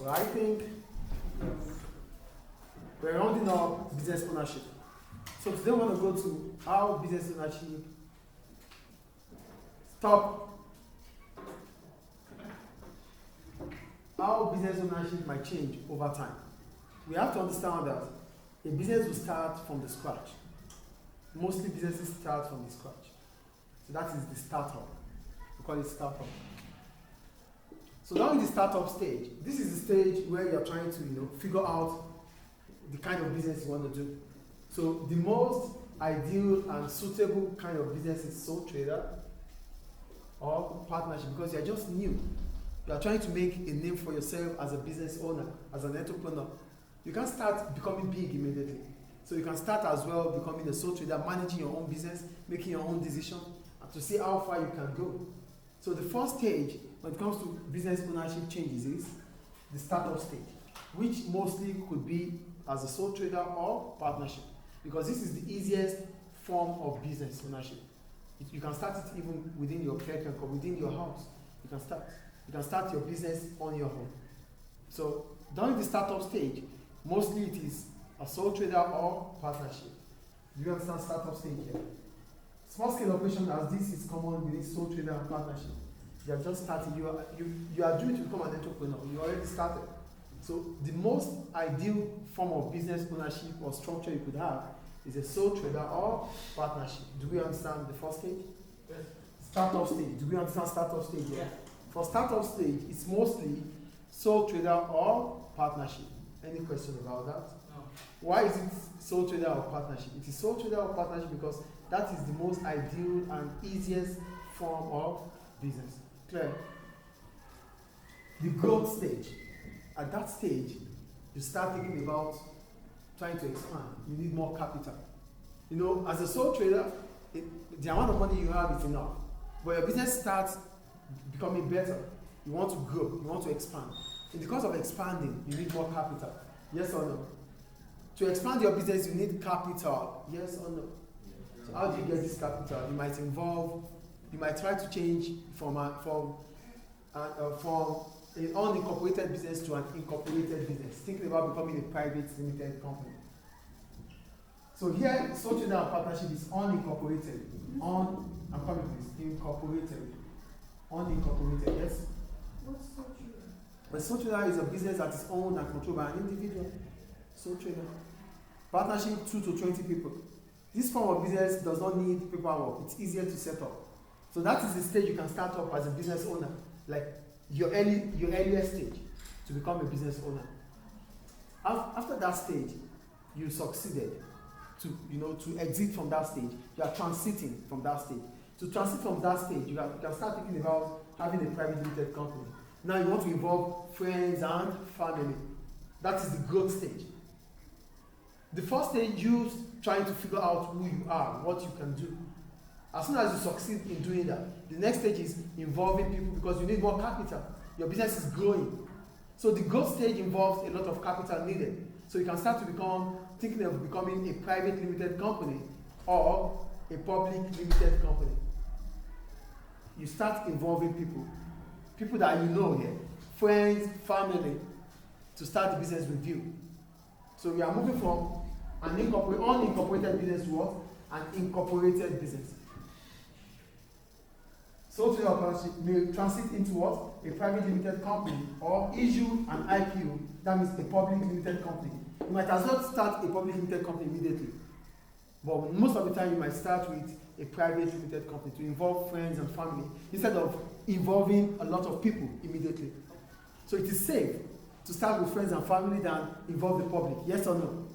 So I think we're rounding up business ownership. So today we want to go to how business ownership how business ownership might change over time. We have to understand that a business will start from the scratch. Mostly businesses start from the scratch. So that is the startup. We call it startup. So now in the startup stage, this is the stage where you're trying to figure out the kind of business you want to do. So the most ideal and suitable kind of business is sole trader or partnership, because you're just new. You are trying to make a name for yourself as a business owner, as an entrepreneur. You can't start becoming big immediately. So you can start as well becoming a sole trader, managing your own business, making your own decision, and to see how far you can go. So the first stage when it comes to business ownership changes is the startup stage, which mostly could be as a sole trader or partnership, because this is the easiest form of business ownership. You can start it even within your bedroom or within your house. You can start your business on your own. So during the startup stage, mostly it is a sole trader or partnership. Do you understand startup stage here? Small scale operation as this is common within sole trader and partnership. You are just starting, you are due to become an entrepreneur, you already started. So the most ideal form of business ownership or structure you could have is a sole trader or partnership. Do we understand the first stage? Yes. Startup stage. Do we understand startup stage here? Yeah. For startup stage, it's mostly sole trader or partnership. Any question about that? No. Why is it sole trader or partnership? It is sole trader or partnership because that is the most ideal and easiest form of business. Clear? The growth stage. At that stage, you start thinking about trying to expand. You need more capital. As a sole trader, the amount of money you have is enough. But your business starts becoming better. You want to grow. You want to expand. In the course of expanding, you need more capital. Yes or no? To expand your business, you need capital. Yes or no? So how do you get this capital? You might try to change from an unincorporated business to an incorporated business, thinking about becoming a private limited company. So here, sole trader and partnership is unincorporated. I'm coming to this. Incorporated. Unincorporated, yes? What's sole trader? A sole trader is a business that is owned and controlled by an individual. Sole trader. Partnership, 2 to 20 people. This form of business does not need paperwork. It's easier to set up. So that is the stage you can start up as a business owner, like your earliest stage to become a business owner. After that stage, you succeeded to exit from that stage. You are transiting from that stage. To transit from that stage, you can start thinking about having a private limited company. Now you want to involve friends and family. That is the growth stage. The first stage, you trying to figure out who you are, what you can do. As soon as you succeed in doing that, the next stage is involving people because you need more capital. Your business is growing. So the growth stage involves a lot of capital needed. So you can start to thinking of becoming a private limited company or a public limited company. You start involving people that you know here, friends, family, to start the business with you. So we are moving from an unincorporated business to what? An incorporated business. Sole trader partnership may transit into what? A private limited company or issue an IPO, that means a public limited company. You might as well start a public limited company immediately. But most of the time you might start with a private limited company to involve friends and family instead of involving a lot of people immediately. So it is safe to start with friends and family than involve the public. Yes or no?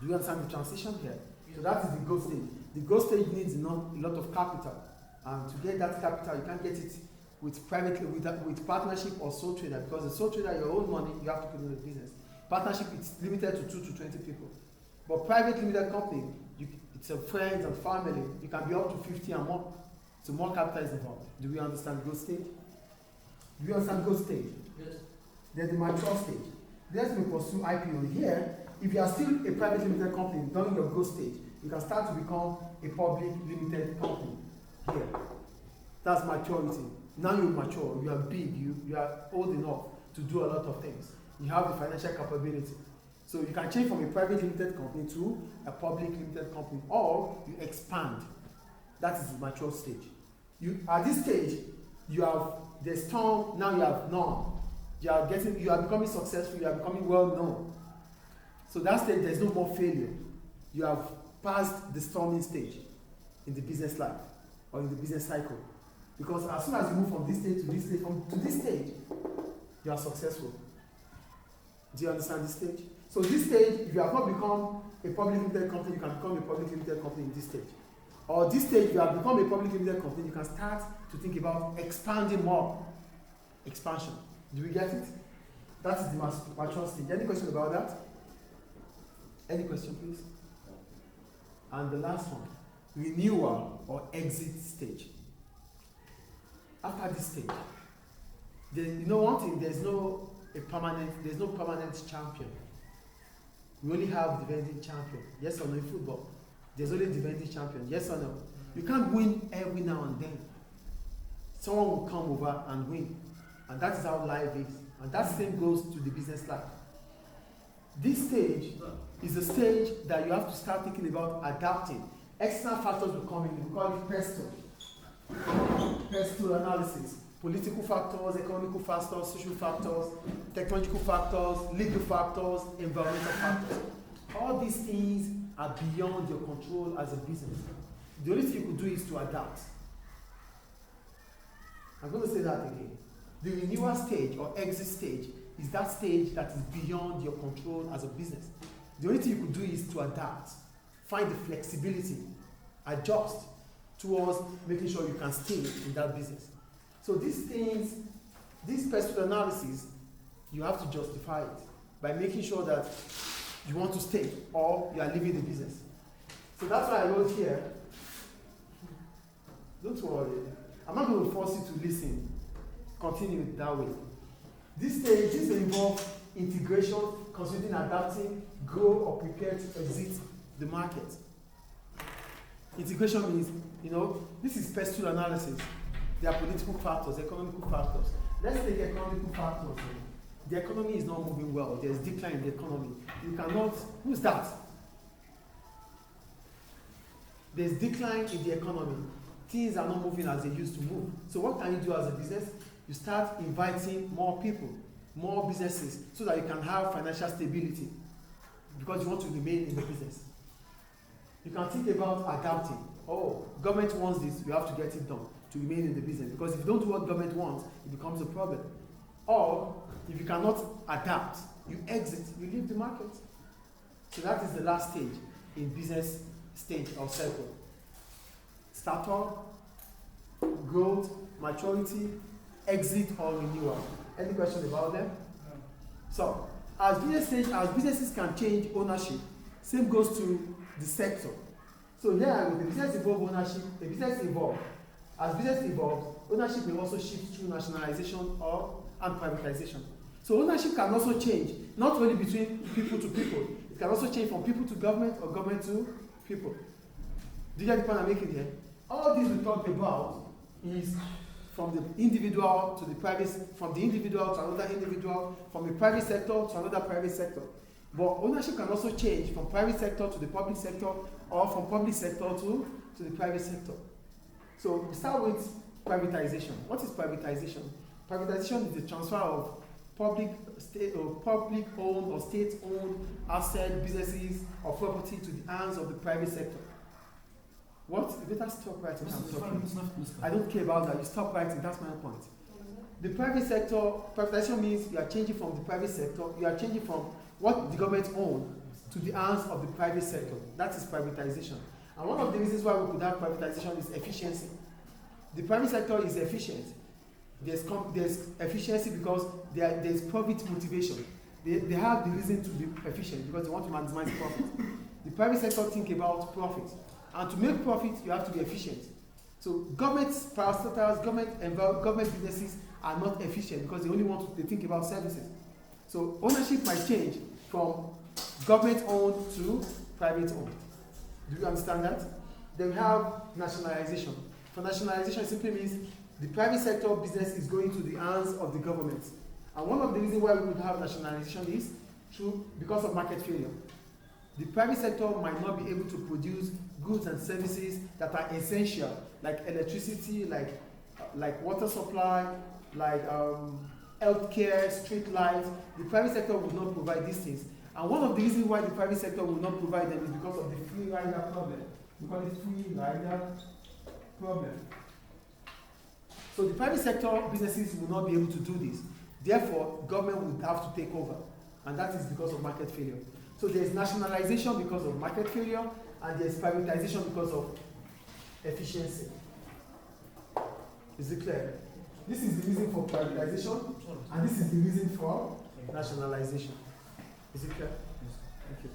Do you understand the transition here? So that is the growth stage. The growth stage needs a lot of capital. And to get that capital, you can't get it with partnership or sole trader, because the sole trader, your own money, you have to put in the business. Partnership, it's limited to 2 to 20 people. But private limited company, it's a friends and family. You can be up to 50 and more. So more capital is involved. Do we understand growth stage? Do we understand growth stage? Yes. Then the mature stage. Let me pursue IPO. Here, if you are still a private limited company during your growth stage, you can start to become a public limited company. Here. That's maturity. Now you're mature, you are big, you are old enough to do a lot of things. You have the financial capability. So you can change from a private limited company to a public limited company, or you expand. That is the mature stage. At this stage, you have the storm, now you have none. You are becoming successful, you are becoming well known. So that stage, there's no more failure. You have passed the storming stage in the business life or in the business cycle. Because as soon as you move from this stage to this stage, to this stage, you are successful. Do you understand this stage? So this stage, if you have not become a public limited company, you can become a public limited company in this stage. Or this stage, you have become a public limited company, you can start to think about expanding more. Expansion. Do we get it? That is the mature stage. Any question about that? Any question, please? And the last one, renewal or exit stage. After this stage, one thing, there's no permanent champion. We only have defending champion. Yes or no in football? There's only defending champion. Yes or no? You can't win every now and then. Someone will come over and win. And that is how life is. And that same goes to the business life. This stage is a stage that you have to start thinking about adapting. External factors will come in. We call it PESTO. PESTO analysis. Political factors, economical factors, social factors, technological factors, legal factors, environmental factors. All these things are beyond your control as a business. The only thing you could do is to adapt. I'm going to say that again. The renewal stage or exit stage is that stage that is beyond your control as a business. The only thing you could do is to adapt, find the flexibility, adjust towards making sure you can stay in that business. So these things, this PESTO analysis, you have to justify it by making sure that you want to stay or you are leaving the business. So that's why I wrote here. Don't worry. I'm not going to force you to listen. Continue it that way. This will involve integration, considering adapting, grow or prepare to exit the market. Integration means, this is PESTO analysis. There are political factors, economical factors. Let's take economical factors. The economy is not moving well. There's decline in the economy. You cannot, who's that? There's decline in the economy. Things are not moving as they used to move. So what can you do as a business? You start inviting more people, more businesses, so that you can have financial stability because you want to remain in the business. You can think about adapting. Oh, government wants this, you have to get it done to remain in the business, because if you don't do what government wants, it becomes a problem. Or if you cannot adapt, you exit, you leave the market. So that is the last stage in business stage or cycle. Startup, growth, maturity, exit or renewal. Any question about them? No. So, as businesses can change ownership, same goes to the sector. So here, with the business evolve ownership, the business evolve. As business evolves, ownership may also shift through nationalization and privatization. So ownership can also change, not only between people to people, it can also change from people to government or government to people. Do you get the point I'm making here? All this we talked about is from the individual to the private, from the individual to another individual, from the private sector to another private sector. But ownership can also change from private sector to the public sector, or from public sector to the private sector. So we start with privatization. What is privatization? Privatization is the transfer of public-owned or state-owned asset, businesses, or property to the hands of the private sector. What? You better stop writing. I don't care about that. You stop writing. That's my point. The private sector, privatization means you are changing from the private sector, you are changing from what the government owns to the hands of the private sector. That is privatization. And one of the reasons why we could have privatization is efficiency. The private sector is efficient. There's efficiency because there's profit motivation. They have the reason to be efficient because they want to maximize profit. The private sector think about profit. And to make profit, you have to be efficient. So government parastatals, government businesses are not efficient because they think about services. So ownership might change from government-owned to private-owned. Do you understand that? Then we have nationalization. For nationalization, it simply means the private sector business is going to the hands of the government, And one of the reasons why we would have nationalization is because of market failure. The private sector might not be able to produce goods and services that are essential, like electricity, like water supply, like healthcare, street lights. The private sector would not provide these things. And one of the reasons why the private sector will not provide them is because of the free rider problem. We call it free rider problem. So the private sector businesses will not be able to do this. Therefore, government would have to take over. And that is because of market failure. So there is nationalization because of market failure, and there is privatization because of efficiency. Is it clear? This is the reason for privatization, and this is the reason for nationalization. Is it clear? Yes. Thank you.